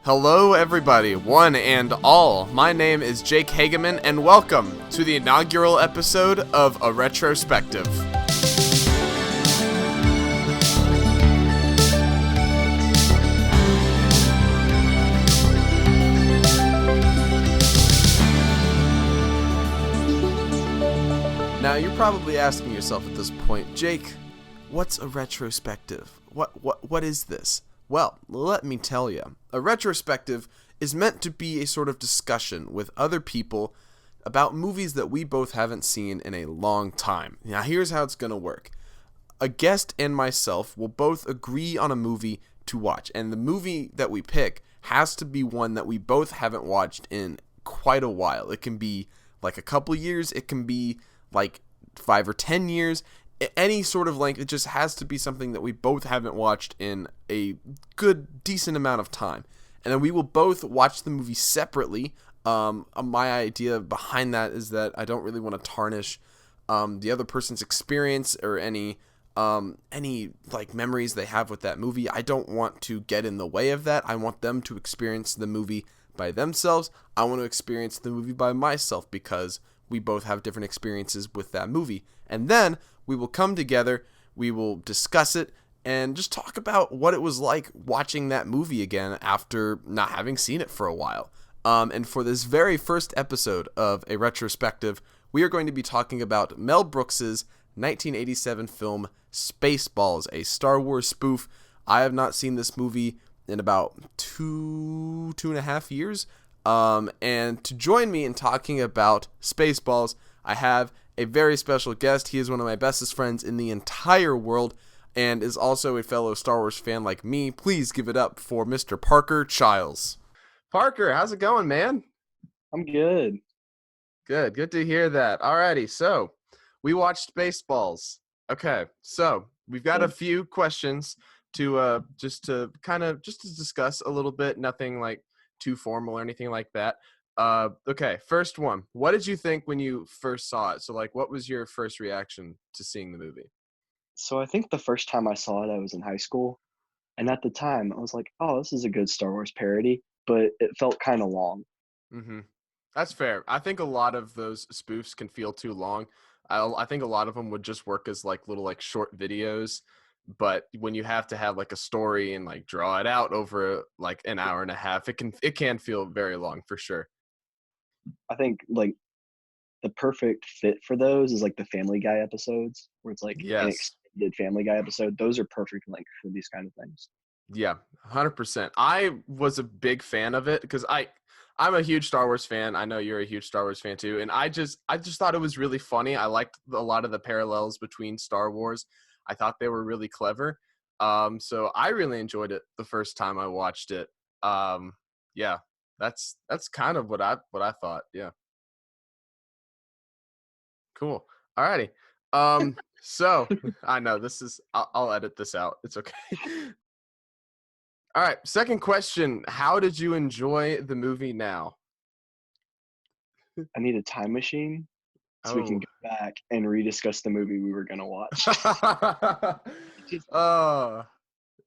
Hello, everybody, one and all. My name is Jake Hageman, and welcome to the inaugural episode of A Retrospective. Now, you're probably asking yourself at this point, Jake, what's a retrospective? What is this? Well, let me tell you. A retrospective is meant to be a sort of discussion with other people about movies that we both haven't seen in a long time. Now, here's how it's going to work. A guest and myself will both agree on a movie to watch, and the movie that we pick has to be one that we both haven't watched in quite a while. It can be like a couple years, it can be like 5 or 10 years, any sort of length. It just has to be something that we both haven't watched in a good, decent amount of time. And then we will both watch the movie separately. My idea behind that is that I don't really want to tarnish the other person's experience or any like memories they have with that movie. I don't want to get in the way of that. I want them to experience the movie by themselves. I want to experience the movie by myself because we both have different experiences with that movie. And then we will come together, we will discuss it, and just talk about what it was like watching that movie again after not having seen it for a while. And for this very first episode of A Retrospective, we are going to be talking about Mel Brooks' 1987 film Spaceballs, a Star Wars spoof. I have not seen this movie in about two and a half years. And to join me in talking about Spaceballs, I have a very special guest. He is one of my bestest friends in the entire world and is also a fellow Star Wars fan like me. Please give it up for Mr. Parker Chiles. Parker, how's it going, man? I'm good. Good to hear that. Alrighty, so we watched Spaceballs. Okay, so we've got a few questions to just to discuss a little bit. Nothing like too formal or anything like that. Okay, first one. What did you think when you first saw it? So, like, what was your first reaction to seeing the movie? So I think the first time I saw it, I was in high school. And at the time, I was like, oh, this is a good Star Wars parody, but it felt kind of long. Mm-hmm. That's fair. I think a lot of those spoofs can feel too long. I think a lot of them would just work as like little like short videos, but when you have to have like a story and like draw it out over like an hour and a half, it can feel very long for sure. I think like the perfect fit for those is like the Family Guy episodes where it's like an Yes. extended Family Guy episode. Those are perfect length for these kind of things. Yeah, 100%. I was a big fan of it because I'm a huge Star Wars fan. I know you're a huge Star Wars fan too, and I just thought it was really funny. I liked a lot of the parallels between Star Wars. I thought they were really clever. So I really enjoyed it the first time I watched it. Yeah, that's kind of what I thought. Yeah, cool. Alrighty. So I know this is I'll edit this out. It's okay. All right, second question. How did you enjoy the movie now? I need a time machine so we can Oh. go back and rediscuss the movie we were going to watch. Just, Oh,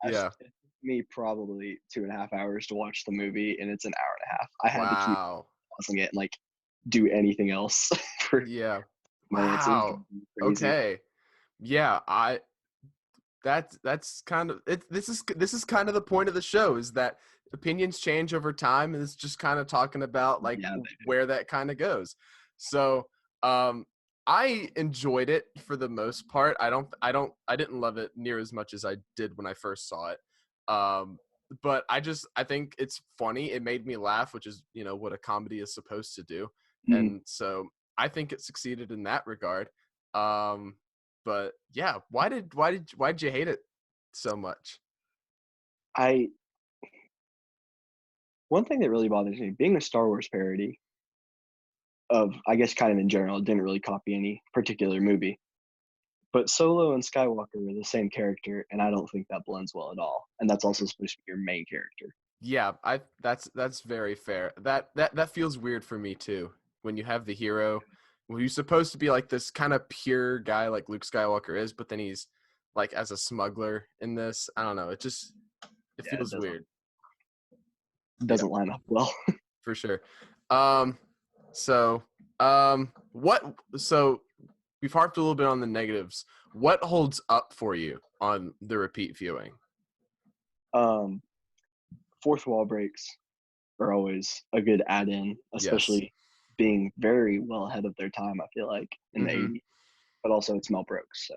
yeah. it took me probably 2.5 hours to watch the movie, and it's an hour and a half. I had to keep Wow. pausing it and like do anything else for Yeah. minutes. It was Wow. crazy. Okay. Yeah, that's kind of it. This is kind of the point of the show is that opinions change over time, and it's just kind of talking about like Yeah, where that kind of goes. So, um, I enjoyed it for the most part. I didn't love it near as much as I did when I first saw it. Um, but I think it's funny. It made me laugh, which is what a comedy is supposed to do, mm, and so I think it succeeded in that regard. Um, but yeah, why did you hate it so much? I one thing that really bothers me, being a Star Wars parody of, I guess, kind of in general, it didn't really copy any particular movie. But Solo and Skywalker are the same character, and I don't think that blends well at all. And that's also supposed to be your main character. Yeah, I that's very fair. That feels weird for me too. When you have the hero, who's supposed to be like this kind of pure guy like Luke Skywalker is, but then he's like as a smuggler in this. I don't know. It Yeah, it feels doesn't. weird. Yeah, doesn't line up well. for sure. Um, so, what? So we've harped a little bit on the negatives. What holds up for you on the repeat viewing? um, fourth wall breaks are always a good add-in, Yes. especially being very well ahead of their time. I feel like in the Mm-hmm. '80s, but also it's Mel Brooks, so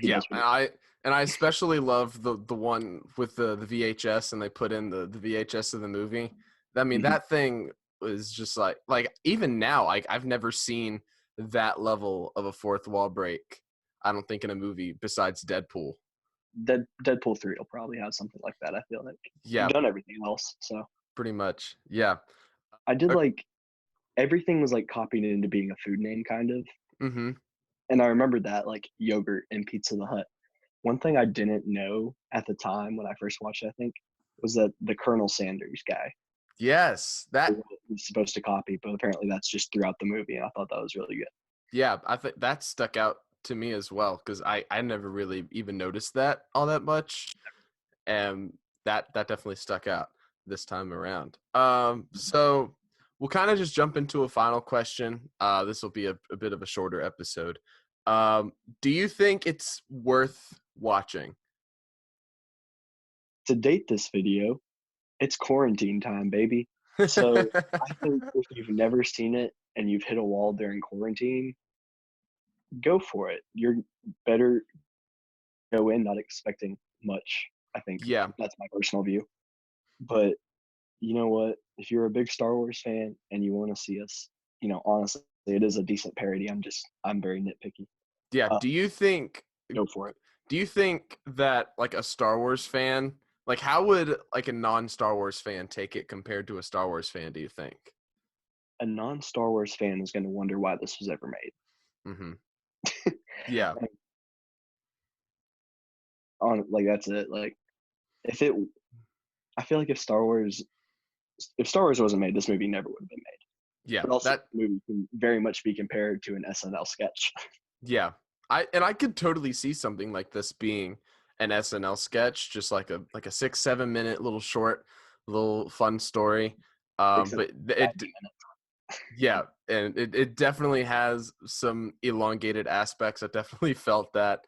he Yeah, does what and I especially love the one with the VHS, and they put in the VHS of the movie. I mean, he. that thing was just like even now, like I've never seen that level of a fourth wall break. I don't think in a movie besides Deadpool. Deadpool 3 will probably have something like that. I feel like they've Yeah, done everything else, so pretty much. Yeah. I did Uh, like everything was like copied into being a food name kind of, mm-hmm. and I remembered that like yogurt and Pizza the Hut. One thing I didn't know at the time when I first watched it, I think, was that the Colonel Sanders guy Yes, is that. what he's supposed to copy, but apparently that's just throughout the movie, and I thought that was really good. Yeah, I think that stuck out to me as well because I never really even noticed that all that much, and that definitely stuck out this time around. So we'll kind of just jump into a final question. This will be a bit of a shorter episode. Um, do you think it's worth watching? To date this video, it's quarantine time, baby. So I think if you've never seen it and you've hit a wall during quarantine, go for it. You're better go in not expecting much. I think Yeah, that's my personal view. But you know what? If you're a big Star Wars fan and you want to see us, honestly, it is a decent parody. I'm very nitpicky. yeah. Uh, go for it. Do you think that like a Star Wars fan, like how would like a non-Star Wars fan take it compared to a Star Wars fan, do you think? A non-Star Wars fan is going to wonder why this was ever made. Mhm. Yeah. Like, like that's it. Like if it, I feel like if Star Wars wasn't made, this movie never would have been made. Yeah. But also, That the movie can very much be compared to an SNL sketch. yeah. I could totally see something like this being an SNL sketch, just like a 6-7 minute little short, little fun story. Except But it yeah, and it definitely has some elongated aspects. I definitely felt that.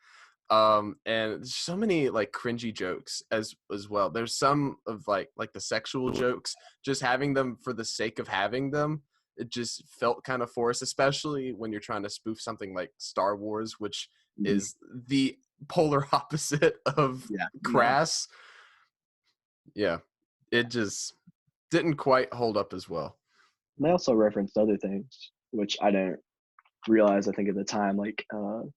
And there's so many like cringy jokes as well. There's some of like the sexual jokes, just having them for the sake of having them. It just felt kind of forced, especially when you're trying to spoof something like Star Wars, which Mhm. is the polar opposite of Yeah, no. crass. Yeah, it just didn't quite hold up as well. They also referenced other things, which I didn't realize. I think at the time, like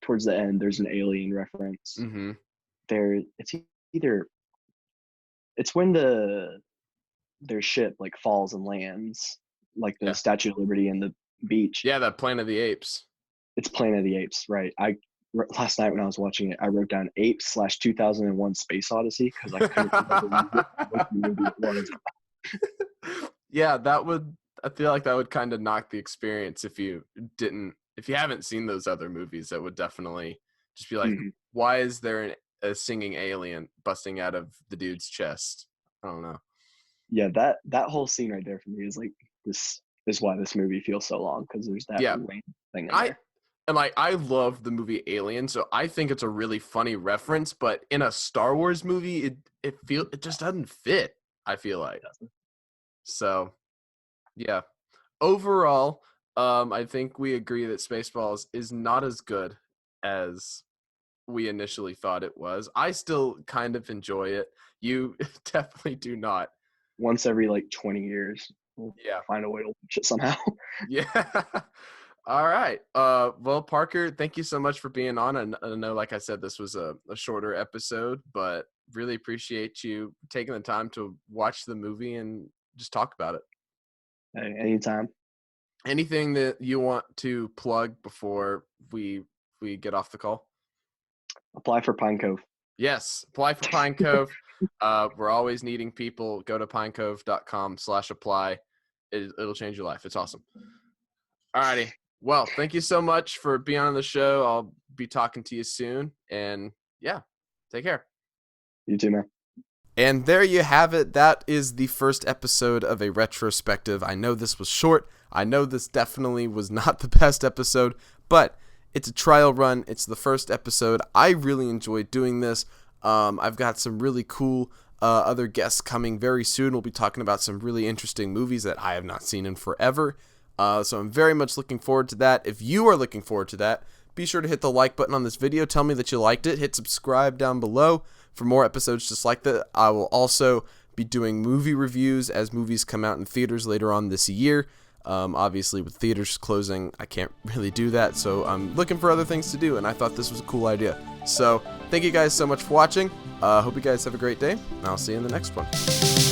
towards the end, there's an alien reference. Mm-hmm. It's either it's when their ship like falls and lands, like the Yeah, Statue of Liberty and the beach. yeah, that Planet of the Apes. It's Planet of the Apes, right? Last night when I was watching it, I wrote down Apes/2001 Space Odyssey because I couldn't remember what movie it was. Yeah, that would. I feel like that would kind of knock the experience if you haven't seen those other movies. That would definitely just be like, Mhm. why is there a singing alien busting out of the dude's chest? I don't know. Yeah, that whole scene right there for me is like this is why this movie feels so long because there's that Yeah, rain thing in I there. and like I love the movie Alien, so I think it's a really funny reference. But in a Star Wars movie, it just doesn't fit. I feel like so. Yeah. Overall, I think we agree that Spaceballs is not as good as we initially thought it was. I still kind of enjoy it. You definitely do not. Once every like 20 years, we'll Yeah. find a way to watch it somehow. Yeah. All right. Well, Parker, thank you so much for being on. And I know, like I said, this was a shorter episode, but really appreciate you taking the time to watch the movie and just talk about it. Hey, anytime. Anything that you want to plug before we get off the call? Apply for Pine Cove. Yes, apply for Pine Cove. We're always needing people. Go to pinecove.com/apply. It'll change your life. It's awesome. All righty. Well, thank you so much for being on the show. I'll be talking to you soon. And yeah, take care. You too, man. And there you have it. That is the first episode of a retrospective. I know this was short. I know this definitely was not the best episode, but it's a trial run. It's the first episode. I really enjoyed doing this. I've got some really cool other guests coming very soon. We'll be talking about some really interesting movies that I have not seen in forever. So I'm very much looking forward to that. If you are looking forward to that, be sure to hit the like button on this video. Tell me that you liked it. Hit subscribe down below for more episodes just like that. I will also be doing movie reviews as movies come out in theaters later on this year. Obviously, with theaters closing, I can't really do that, so I'm looking for other things to do, and I thought this was a cool idea. So, thank you guys so much for watching. Hope you guys have a great day, and I'll see you in the next one.